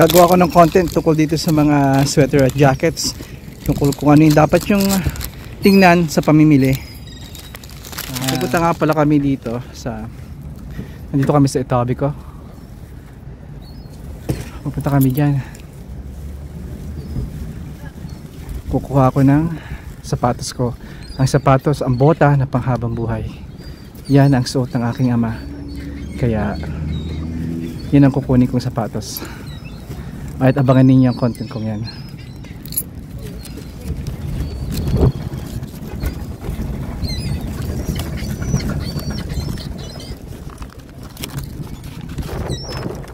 Gagawa ko ng content tungkol dito sa mga sweater at jackets, tungkol kung ano yung dapat yung tingnan sa pamimili. Pupunta nga pala kami dito nandito kami sa Etobicoke. Pupunta kami dyan. Kukuha ko ng sapatos ko. Ang sapatos, ang bota na panghabang buhay. Yan ang suot ng aking ama. Kaya yan ang kukunin kong sapatos. At abangan ninyo ang content kong yan.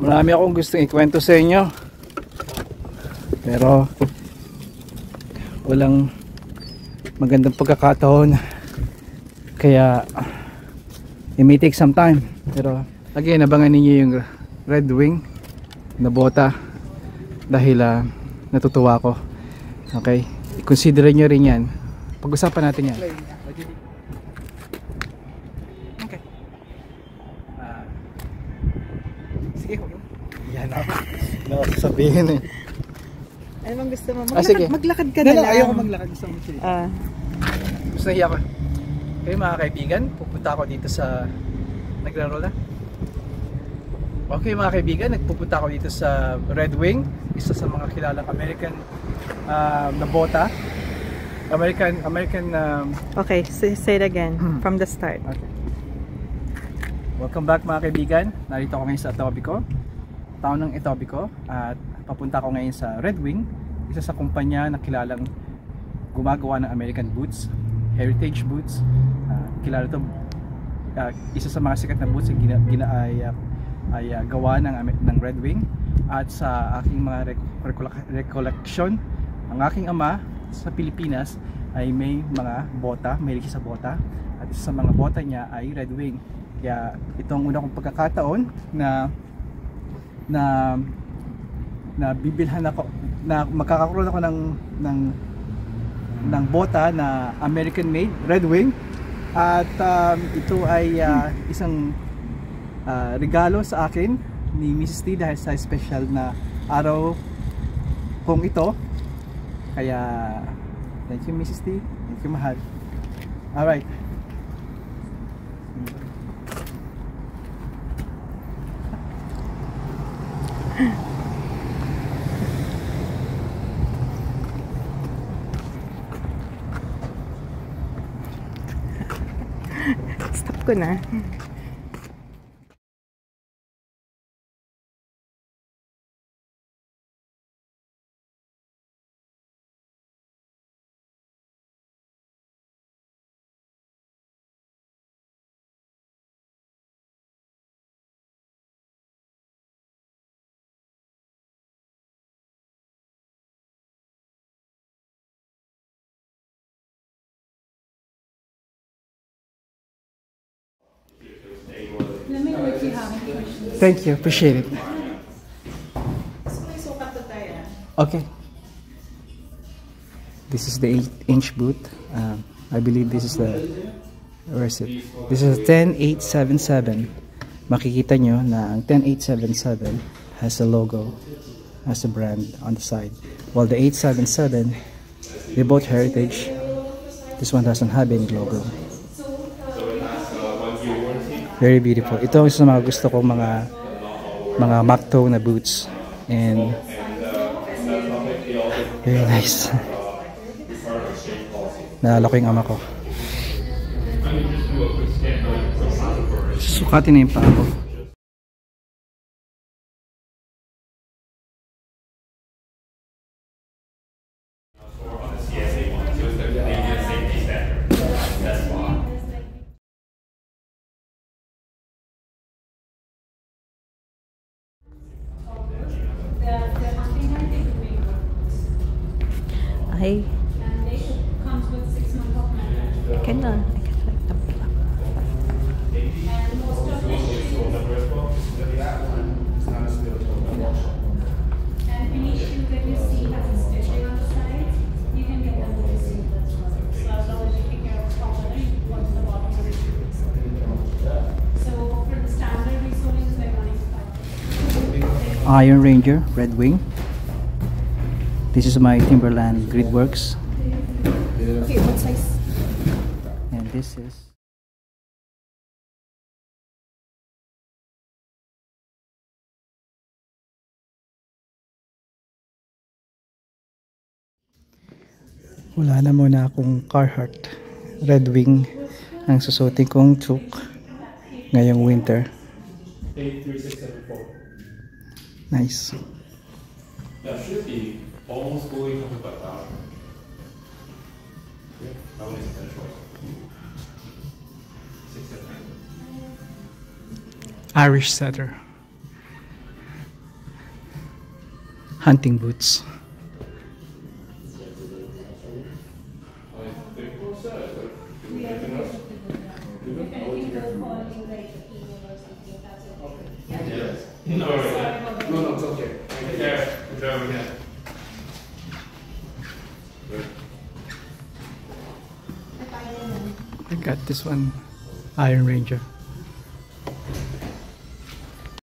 Marami akong gustong ikwento sa inyo, pero walang magandang pagkakataon, kaya it may take some time. Pero again, abangan ninyo yung Red Wing na bota, dahil natutuwa ko. Okay, i-consider nyo rin yan. Pag-usapan natin yan. Okay. Sige, yan ako. Sabihin eh. Ano bang gusto mo? Sige. Maglakad ka na lang. Ayaw ko maglakad. Gusto mo siya. Gusto nahiya ko. Okay mga kaibigan, pupunta ako dito sa naglaro na. Okay mga kaibigan, nagpupunta ako dito sa Red Wing, isa sa mga kilalang American na bota. Okay, say it again from the start. Okay. Welcome back mga kaibigan. Narito ako ngayon sa Etobicoke, town ng Etobicoke, at papunta ako ngayon sa Red Wing, isa sa kumpanya na kilalang gumagawa ng American boots, heritage boots. Kilala to, isa sa mga sikat na boots ay gawa ng Red Wing. At sa aking mga recollection, ang aking ama sa Pilipinas ay may mga bota, mahilig sa bota, at isa sa mga bota niya ay Red Wing. Kaya itong una kong pagkakataon na bibilhan ako, na makakaroon ako ng bota na American made, Red Wing. At ito ay isang regalo sa akin ni Mrs. T dahil sa special na araw kong ito. Kaya thank you Mrs. T, thank you mahal. Alright, Stop ko na. Let me know if you have any questions. thank you, appreciate it. Okay, this is the 8-inch boot. I believe this is the, where is it? This is a 10877. Makikita nyo na ang 10877 has a logo, has a brand on the side, while the 877, they're both heritage. This one doesn't have any logo. Very beautiful. Ito ang isa sa mga gusto kong mga Macto na boots, and very nice. Naalala ko yung ama ko. Susukatin na yung paa ko. Ay, Comes with 6 months of management. I can like them. And most of the and any shoe that you see has a stitching on the side, you can get them to receive as well. Iron Ranger Red Wing. This is my Timberland Gridworks. Okay, what size? And this is wala na muna akong Carhartt Red Wing ang susutin kong took ngayong winter. 83674. Nice. That should be almost fully covered by power. Yeah, that one isn't that short. 679. Irish setter. Hunting boots. No, it's okay. Yeah, it's over here. I got this one, Iron Ranger.